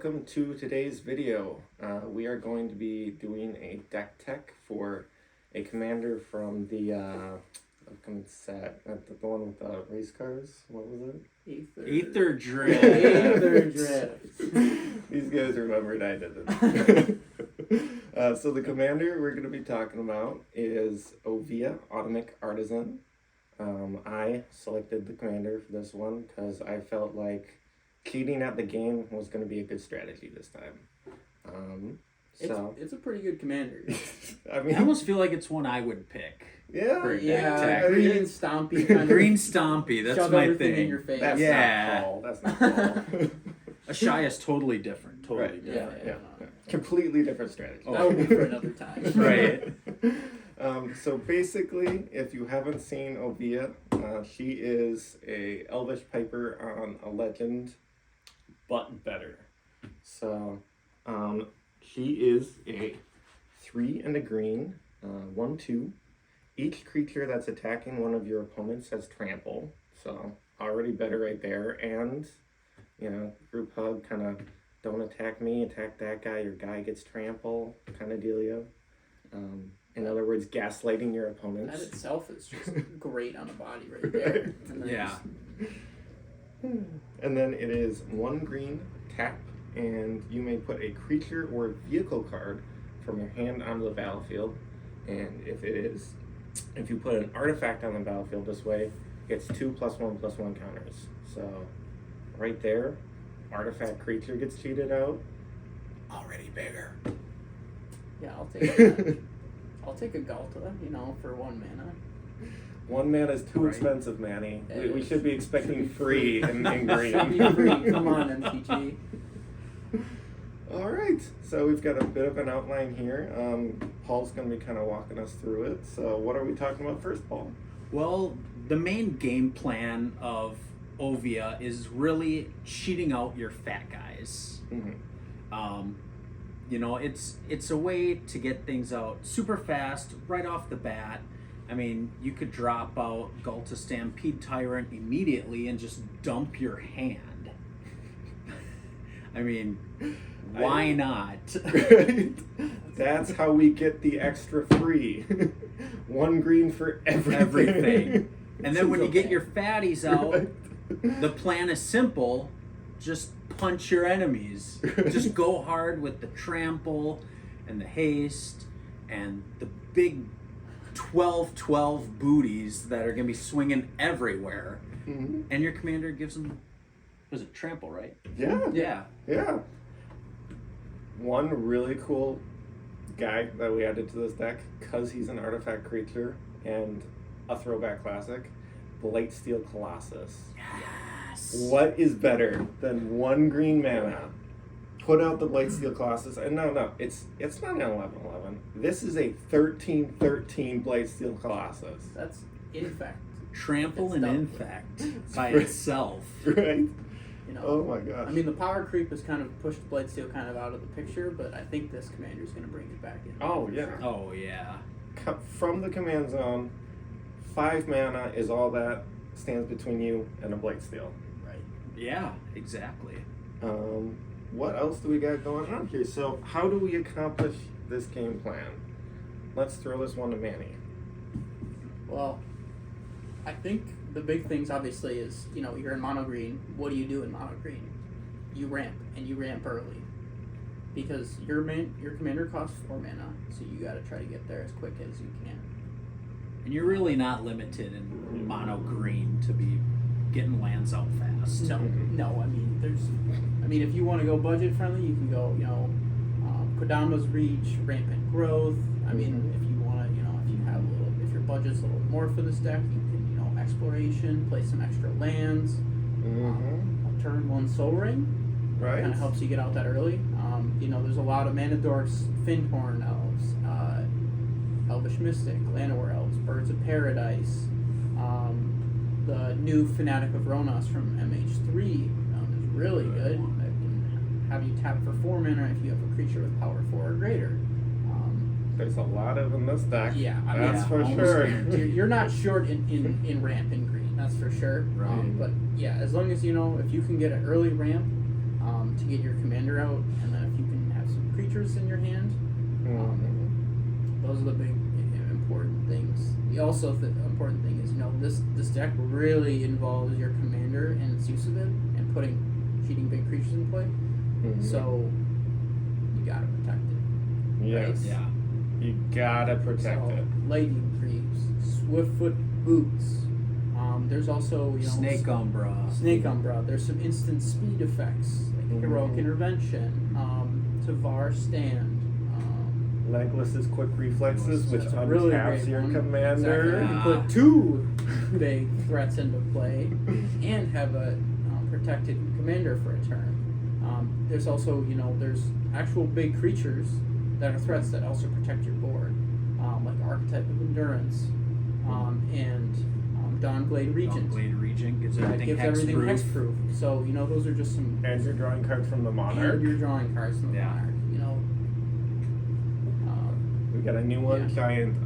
welcome to today's video. We are going to be doing a deck tech for a commander from the upcoming set, the one with the race cars. What was it? Aetherdrift. Aetherdrift. These guys remembered, I didn't. So the commander we're going to be talking about is Oviya, Automic Artisan. I selected the commander for this one because I felt like cheating at the game was going to be a good strategy this time. It's a pretty good commander. I mean, I almost feel like it's one I would pick. yeah, For a Yeah, deck tech. green and stompy kind of. Green Stompy, that's shove my everything thing. in your face. that's Yeah. not Paul. That's not Paul. A shy is totally different. Totally Right, different. yeah. Completely different strategy. That would be for another time. Right. So basically, if you haven't seen Oviya, she is a Elvish Piper on a legend, but better. So, she is a 3 and a green, 1/2. Each creature that's attacking one of your opponents has trample, so already better right there. And, group hug, kind of don't attack me, attack that guy, your guy gets trample, kind of dealio. In other words, gaslighting your opponents. That itself is just great on the body right there. And then Yeah. And then it is 1 green, tap, and you may put a creature or vehicle card from your hand onto the battlefield. And if you put an artifact on the battlefield this way, it's 2+1/+1 counters. So right there, artifact creature gets cheated out. Already bigger. Yeah, I'll take that. I'll take a Galta, for 1 mana. 1 mana is too Right. expensive, Manny. It We is. should be expecting free in green. Should be free. Come on, MTG. All right, so we've got a bit of an outline here. Paul's going to be kind of walking us through it. So what are we talking about first, Paul? Well, the main game plan of Oviya is really cheating out your fat guys. Mm-hmm. It's a way to get things out super fast right off the bat. I mean, you could drop out Galta Stampede Tyrant immediately and just dump your hand. I mean, why not? Right? That's how we get the extra free. 1 green for everything. And then when you get your fatties out, Right. the plan is simple. Just punch your enemies. Just go hard with the trample and the haste and the big 12/12 booties that are going to be swinging everywhere. Mhm. And your commander gives them, was it trample, right? Yeah. Yeah. One really cool guy that we added to this deck, because he's an artifact creature and a throwback classic, Blightsteel Colossus. Yes. What is better than 1 green mana? Put out the Blightsteel Colossus, and no, it's not an 11/11. This is a 13/13 Blightsteel Colossus. That's infect. Trample It's and dumb. infect by Right. itself. Right? Oh my gosh. I mean, the power creep has kind of pushed Blightsteel kind of out of the picture, but I think this commander is going to bring it back in. Oh, for yeah. sure. Oh, yeah. From the command zone, 5 mana is all that stands between you and a Blightsteel. Right. Yeah, exactly. What else do we got going on here? So how do we accomplish this game plan? Let's throw this one to Manny. Well, I think the big things obviously is, you're in mono green. What do you do in mono green? You ramp, and you ramp early. Because your commander costs 4 mana, so you got to try to get there as quick as you can. And you're really not limited in mono green to be getting lands out fast. No, I mean, if you want to go budget friendly, you can go, Kodama's Reach, Rampant Growth. I mean, if you want to, if your budget's a little more for this deck, you can, Exploration, play some extra lands. A turn 1 Soul Ring Right? kind of helps you get out that early. There's a lot of mana dorks, Fyndhorn Elves, Elvish Mystic, Llanowar Elves, Birds of Paradise. The new Fanatic of Ronas from MH3 is really good. That can have you tap for 4 mana if you have a creature with power 4 or greater. There's a lot of in this deck. Yeah, I That's mean, for almost sure. guaranteed. You're not short in ramp in green, that's for sure. Right. But yeah, as long as if you can get an early ramp, to get your commander out, and then if you can have some creatures in your hand, those are the big important things. Also, the important thing is, this deck really involves your commander and its use of it, and putting cheating big creatures in play. So you gotta protect it. Yes. Right? Yeah. You gotta protect it. Lightning Greaves, Swiftfoot Boots. There's also Snake Umbra. Snake Umbra. There's some instant speed effects like Heroic Intervention, Tavar Stand. Legless's Quick Reflexes, which That's a untaps really great your one. commander. Exactly. You can put 2 big threats into play and have a protected commander for a turn. There's also, there's actual big creatures that are threats that also protect your board, like Archetype of Endurance and Dawnblade Regent. Dawnblade Regent gives That everything gives hexproof. everything hexproof. So, those are just some. And you're drawing cards from the Monarch. And you're drawing cards from the Yeah. Monarch. We got a new one, Yeah. Giant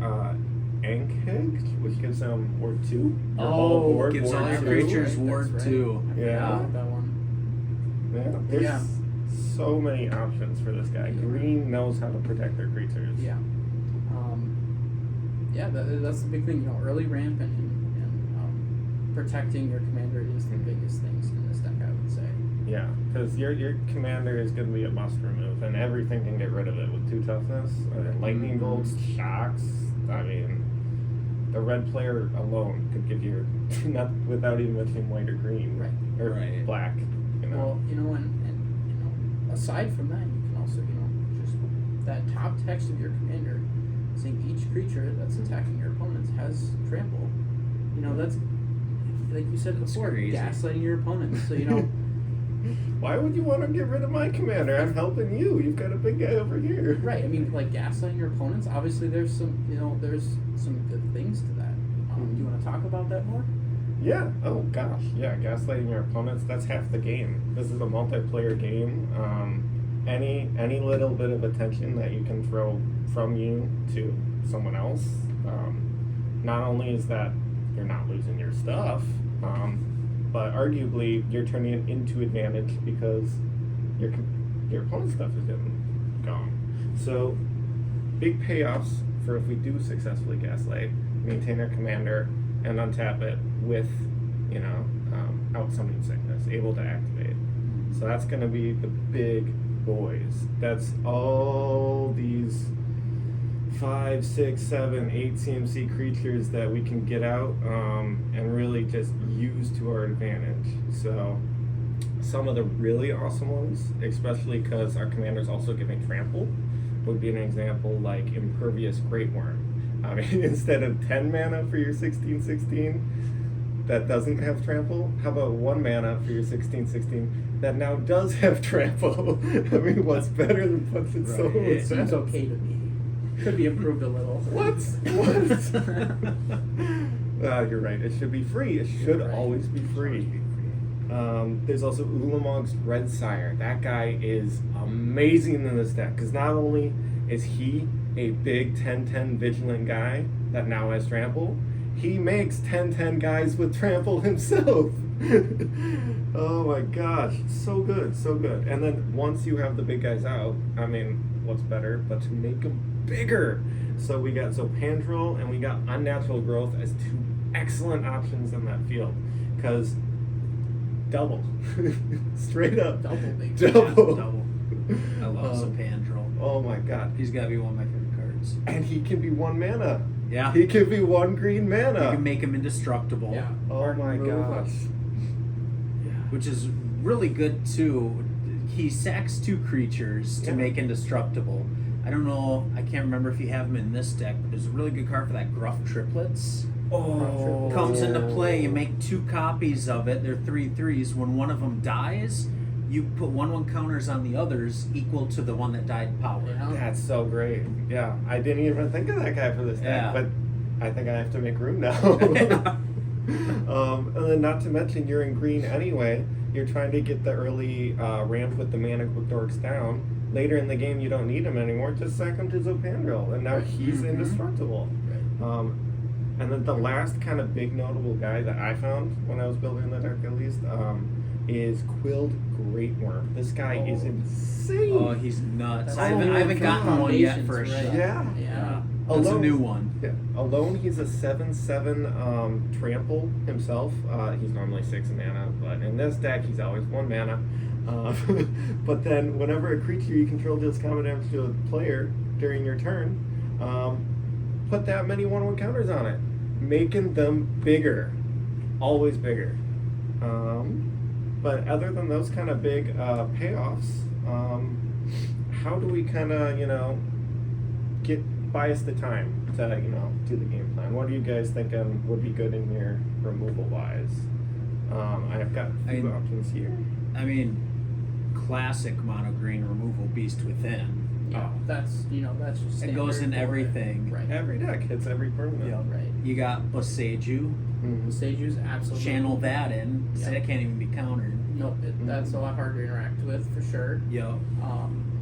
Ankheg, which gives them Ward 2. Your whole Oh, board, Gives Ward all your 2. creatures That's Ward right. 2. I forgot Yeah. about that one. Yeah, there's Yeah. so many options for this guy. Green knows how to protect their creatures. Yeah. That's the big thing. Early ramp and protecting your commander is the biggest things in this deck, I would say. Yeah, because your commander is going to be a must remove, and everything can get rid of it with 2 toughness. Lightning bolts, shocks. I mean, the red player alone could give you not without even mentioning white or green, Right. or Right. black. Well, and aside from that, you can also, just that top text of your commander saying each creature that's attacking your opponents has trample. That's like you said before, crazy. gaslighting your opponents. So Why would you want to get rid of my commander? I'm helping you. You've got a big guy over here. right. I mean, like gaslighting your opponents. Obviously, there's some good things to that. Do you want to talk about that more? Yeah. Oh gosh. Yeah. Gaslighting your opponents. That's half the game. This is a multiplayer game. Any little bit of attention that you can throw from you to someone else, not only is that you're not losing your stuff, but arguably you're turning it into advantage because your opponent's stuff is getting gone. So big payoffs for if we do successfully gaslight, maintain our commander, and untap it with, out summoning sickness, able to activate. So that's going to be the big boys. That's all these 5, 6, 7, 8 CMC creatures that we can get out and really just use to our advantage. So some of the really awesome ones, especially because our commander's also giving trample, would be an example like Impervious Great Worm. I mean, instead of 10 mana for your 16/16 that doesn't have trample, how about 1 mana for your 16/16 that now does have trample? I mean, what's better than punch and soul? It seems okay to me. Could be improved a little. What? You're right. It should be free. It should always be free. There's also Ulamog's Red Sire. That guy is amazing in this deck because not only is he a big 10/10 vigilant guy that now has trample, he makes 10/10 guys with trample himself. Oh my gosh, so good, so good. And then once you have the big guys out, I mean, what's better but to make them bigger? So we got Zopandrel and we got Unnatural Growth as 2 excellent options in that field because double, straight up, Double, big. double. Double. I love Zopandrel. Oh my god, He's got to be one of my favorite cards. and he can be 1 mana. Yeah. He can be 1 green mana. You can make him indestructible. Yeah. Oh my gosh. Which is really good too. He sacks 2 creatures to Yeah. make indestructible. I don't know, I can't remember if you have him in this deck, but there's a really good card for that, Gruff Triplets. Oh. Comes into play, you make 2 copies of it, they're 3/3s. When one of them dies, you put 1/1 counters on the others equal to the one that died power. Yeah. That's so great. Yeah, I didn't even think of that guy for this deck, Yeah. but I think I have to make room now. And then not to mention you're in green anyway. You're trying to get the early ramp with the mana dorks down. Later in the game you don't need him anymore. Just sack him to Zopandrel, and now he's Mhm. indestructible. And then the last kind of big notable guy that I found when I was building the deck, at least, is Quilled Great Worm. This guy is insane. Oh, he's nuts. That's I haven't only gotten one yet for a foundations, shot. right? Yeah. Yeah. That's a Alone- new one. Yeah. Alone, he's a 7/7 trample himself. He's normally 6 mana, but in this deck, he's always 1 mana. But then, whenever a creature you control deals combat damage to a player during your turn, put that many 1/1 counters on it, making them bigger. Always bigger. But other than those kind of big payoffs, how do we kind of, buy us the time to, do the game plan? What are you guys thinking would be good in here removal-wise? I've got a few options here. I mean, classic mono green removal Beast Within. Yeah, that's just It goes in standard for it. everything. Right. Every deck hits every permanent. Yeah. Right. You got Boseiju. Mhm. Seju's absolutely. Channel that in. Yeah. That can't even be countered. Nope, that's a lot harder to interact with for sure. Yo.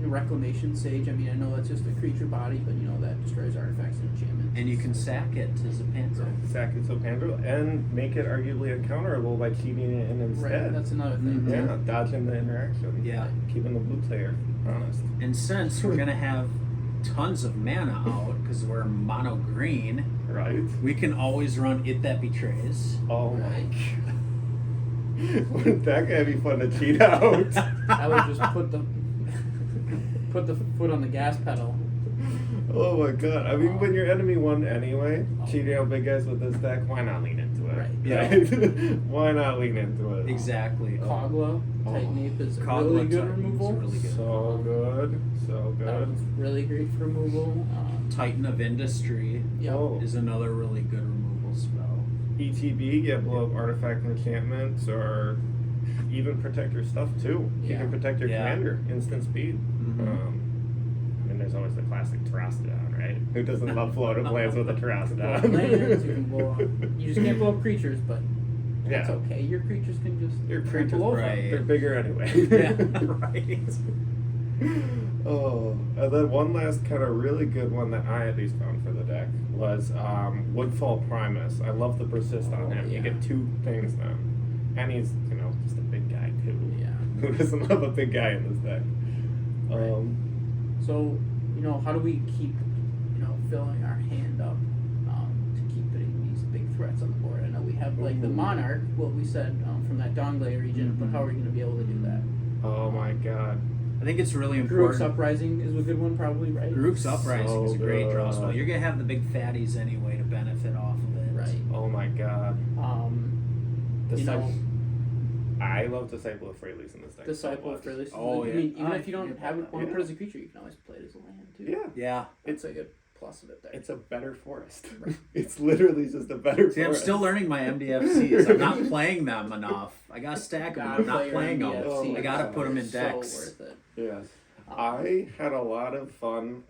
Reclamation Sage. I mean, I know that's just a creature body, but that destroys artifacts and enchantments. And you can sack it as a panzer. Sack it so Pandro and make it arguably uncounterable by cheating it in Right, instead. that's another thing. Mhm. Yeah, dodging the interaction. Yeah. Keeping the blue player honest. And since we're gonna have tons of mana out because we're mono green, Right? we can always run It That Betrays. Oh my Right. god. Wouldn't that guy be fun to cheat out? I would just put the foot on the gas pedal. Oh my god. I mean, when your enemy won anyway, cheating out big guys with this deck, why not lean into it? Right. Yeah. Right? Why not lean into it? Exactly. Kogla, Oh. Titan Ape is a Kogla really good Titan's removal. really good. So good. So That good. one's really great for removal. Titan of Industry Yep. Oh. is another really good removal spell. ETB, get blow up artifact enchantments, or even protect your stuff too. You Yeah. can protect your Yeah. commander, instant speed. Mhm. And there's always the classic Terrastodon, right? Who doesn't love floating lands with a Blow up Terrastodon? lands, you can blow up. You just can't blow up creatures, but that's Yeah. okay. Your creatures can just Your creatures, trample over. right. They're bigger anyway. Yeah, right. Oh, and then one last kind of really good one that I at least found for the deck was Woodfall Primus. I love the persist on him. Yeah. You get 2 things then. And he's, just a big guy too. Yeah. Who doesn't love a big guy in this deck? Right. So, how do we keep, filling our hand up to keep putting these big threats on the board? I know we have like the Ooh. Monarch, what we said from that Donglayer region, but Mhm. how are we going to be able to do that? Oh my god. I think it's really Grook's important. Uprising is a good one, probably, right? Grook's Uprising is a great draw good. spell. You're gonna have the big fatties anyway to benefit off of it. Right. Oh my god. You I love Disciple of Freyley's in this deck. Disciple so of much. Freyley's. Oh, I yeah. mean, even I if you don't forget have about it want to that. put as a creature, you can always play it as a land too. Yeah. Yeah. It's a good plus of it there. It's a better forest. Right. It's literally just a better See, I'm forest. still learning my MDFCs. I'm not playing them enough. I gotta stack them. Gotta I'm not play your playing them. MDFC. I gotta put them in So decks. worth it. Yes. I had a lot of fun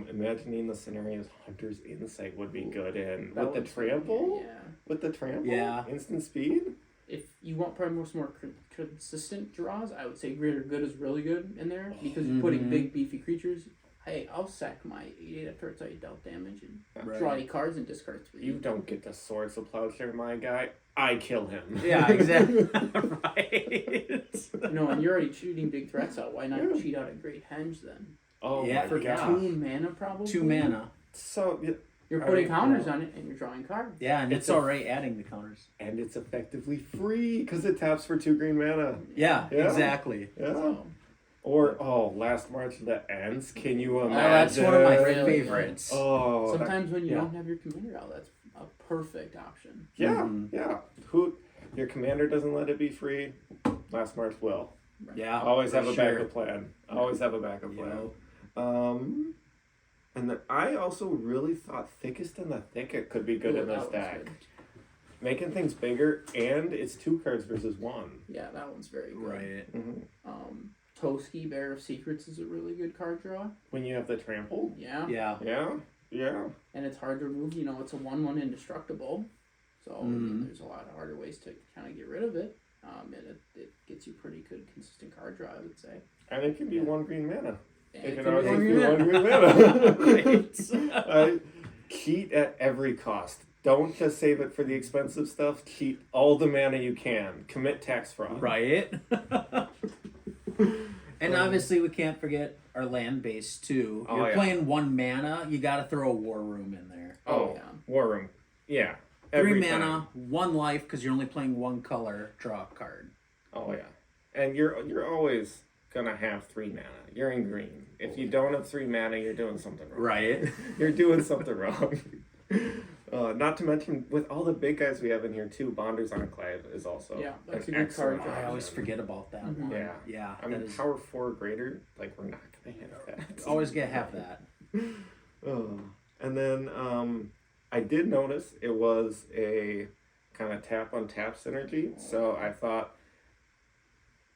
imagining the scenarios Hunter's Insight would be good in. That With the one's trample? Yeah. With the trample? Yeah. Instant speed? If you want probably more consistent draws, I would say Greater Good is really good in there because you're putting Mhm. big beefy creatures. Hey, I'll sack my 8 after it's already dealt damage and Right. draw 8 cards and discard 3. You don't get the Swords of Plowshare, my guy. I kill him. Yeah, exactly. Right. And you're already shooting big threats out. Why not Yeah. cheat out a Great Henge then? Oh Yeah, my For god. 2 mana probably. 2 mana. So, yeah, You're putting Alright, counters well. on it and you're drawing cards. Yeah, and It's it's a- already adding the counters. and it's effectively free because it taps for 2 green mana. Yeah, Yeah. exactly. Yeah. So, Or, Last March of the Ends. Can you imagine? that's one of my Really favorites. Oh, that- sometimes when you yeah. don't have your commander out, that's a perfect option. Yeah, Mhm. yeah. Your commander doesn't let it be free. Last March will. Yeah. Always for have a sure. backup plan. Always have a backup plan. Yeah. And then I also really thought Thickest in the Thicket could be good Ooh, in this that one's deck. good. Making things bigger, and it's 2 cards versus 1. Yeah, that one's very good. Right. Mm-hmm. Toski, Bear of Secrets is a really good card draw. When you have the trample. Yeah. Yeah. Yeah. And it's hard to remove. It's a 1/1 indestructible. So I mean, there's a lot of harder ways to kind of get rid of it. And it gets you pretty good consistent card draw, I would say. And it can be Yeah. 1 green mana. And It it can can be always one be green 1 mana. green mana. Right. Cheat at every cost. Don't just save it for the expensive stuff. Cheat all the mana you can. Commit tax fraud. Right. And obviously we can't forget our land base too. Oh, You're yeah. playing 1 mana, you gotta throw a war room in there. Oh, yeah. War Room. Yeah. 3 Every mana, time. 1 life, because you're only playing 1 color, draw a card. Oh yeah. And you're always gonna have 3 mana. You're in green. If you don't have 3 mana, you're doing something wrong. Right. You're doing something wrong. Not to mention, with all the big guys we have in here too, Bonder's Enclave is also Yeah, that's an a good excellent card. I always option. forget about that Mhm. one. Yeah. Yeah. I mean, that is, power 4 greater, like we're not gonna have that. always gotta have that. Oh. And then I did notice it was a kind of tap on tap synergy, so I thought,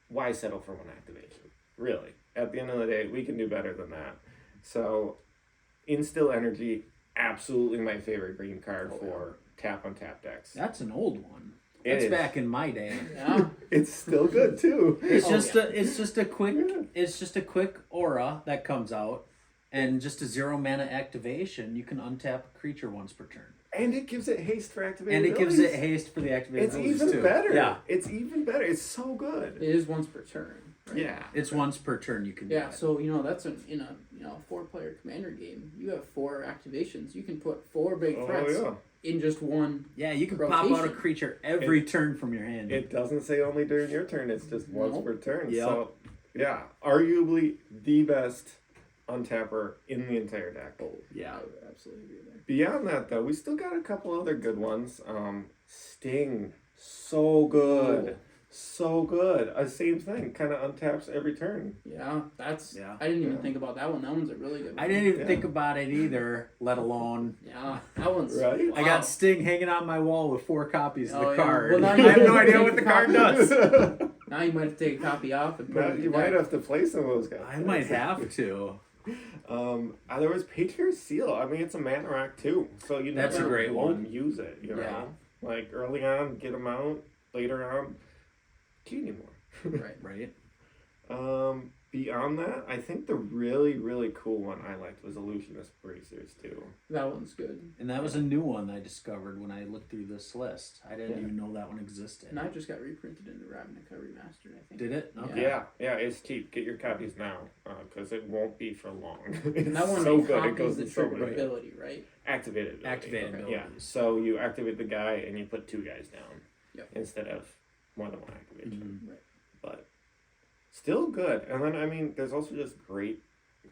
why settle for 1 activation? Really, at the end of the day, we can do better than that. So, Instill Energy, absolutely my favorite green card for tap on tap decks. That's an old one. It That's is. back in my day. Yeah. It's still good too. It's Oh, just yeah. it's just a quick aura that comes out, and just a 0 mana activation. You can untap a creature once per turn, And it gives it haste for activating. and it gives it abilities. haste for the activated It's abilities, even too. better. Yeah, It's even better. It's so good. It is once per turn. Right? Yeah. it's once per turn you can. Yeah, do it. so that's in a 4-player commander game. You have 4 activations. You can put 4 big Oh threats yeah. in just one. Yeah, you can pop out a Rotation. creature every turn from your hand. It doesn't say only during your turn. It's just once Nope. per turn. Yep. So, yeah, arguably the best untapper in the entire deck. Oh, Yeah. I would absolutely agree there. Beyond that, though, we still got a couple other good ones. Sting, so good, so good. Same thing, kind of untaps every turn. Yeah, that's. Yeah. I didn't even Yeah. think about that one. That one's a really good one. I didn't even Yeah. think about it either, let alone. Yeah, that one's. Right? I got Sting hanging on my wall with 4 copies of Oh, the yeah. card. Well, now I you have no have to idea take what the the card copy. does. Now you might have to take a copy off and put Now, it in you your might deck. have to play some of those guys. I might have to. There was Patriot's Seal. I mean, it's a mana rock too, so you That's a never great won't one. use it. You know, Yeah. like early on, get them out. Later on, cheat anymore. Right. Right. Beyond that, I think the really, really cool one I liked was Illusionist Bracers too. That one's good. And that was a new one I discovered when I looked through this list. I didn't Yeah. even know that one existed. And I just got reprinted into Ravnica Remastered, I think. Did it? Yeah. Okay. Yeah, it's cheap. Get your copies now, because it won't be for long. And It's that one so good. It copies goes the in so trigger many. ability, right? Activated ability. Activated Okay. abilities. Yeah. So you activate the guy and you put 2 guys down Yep. instead of more than 1 activation. Mhm. Right. But still good. And then I mean, there's also just great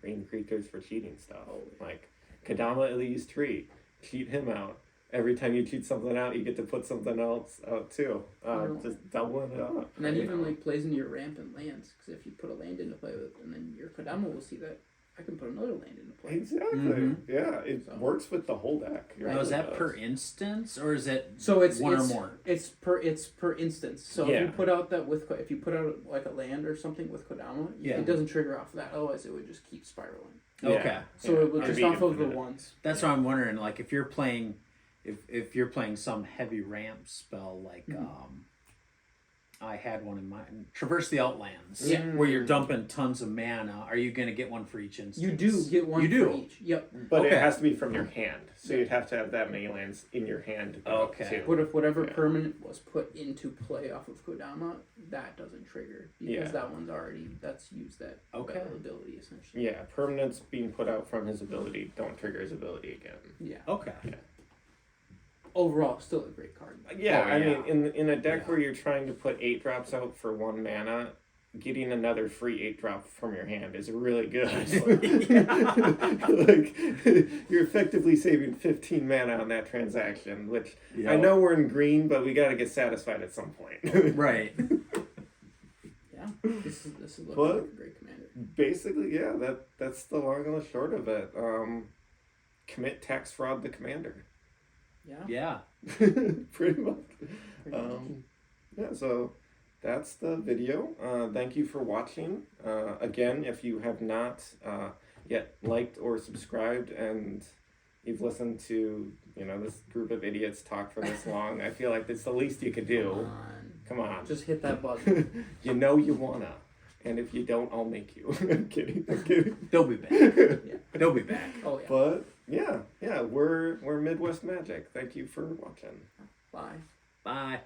green creatures for cheating stuff. Oh, yeah. Like Kadama Elise Tree, cheat him out. Every time you cheat something out, you get to put something else out too. Yeah. Just doubling it up. And that you even know. like plays into your rampant lands, because if you put a land into play with, and then your Kodama will see that I can put another land into play. Exactly. Mhm. Yeah, it So- works with the whole deck. It Right. Now, is really that does. per instance, or is it So it's one it's, or more? It's per instance. So Yeah. if you put out that with if you put out like a land or something with Kodama, Yeah. it doesn't trigger off of that. Otherwise, it would just keep spiraling. Yeah. Okay. So Yeah. it would It'd just be off of the infinite. ones. That's what I'm wondering. Like, if you're playing, if you're playing some heavy ramp spell, like I had one in mind, Traverse the Outlands, Yeah. where you're dumping tons of mana. Are you gonna get one for each instance? You do get one You do. for each. Yep. But Okay. it has to be from your hand. So you'd have to have that many lands in your hand to put up Okay. too. But if whatever Yeah. permanent was put into play off of Kodama, that doesn't trigger because Yeah. that one's already used that Okay. ability essentially. Yeah, permanents being put out from his ability don't trigger his ability again. Yeah. Okay. Overall, still a great card. Yeah, Oh, I yeah. mean, in a deck Yeah. where you're trying to put 8 drops out for 1 mana, getting another free 8 drop from your hand is really good. Like, you're effectively saving 15 mana on that transaction, which Yeah. I know we're in green, but we got to get satisfied at some point. Right. Yeah. This is looking What? like a great commander. Basically, yeah, that's the long and the short of it. Commit tax fraud the commander. Yeah. Yeah. Pretty much. Pretty much. Yeah, so that's the video. Thank you for watching. Again, if you have not yet liked or subscribed and you've listened to, this group of idiots talk for this long, I feel like it's the least you could do. Come on. Just hit that button. You know you wanna. And if you don't, I'll make you. I'm kidding. They'll be back. They'll be back. Oh yeah. But Yeah, we're Midwest Magic. Thank you for watching. Bye. Bye.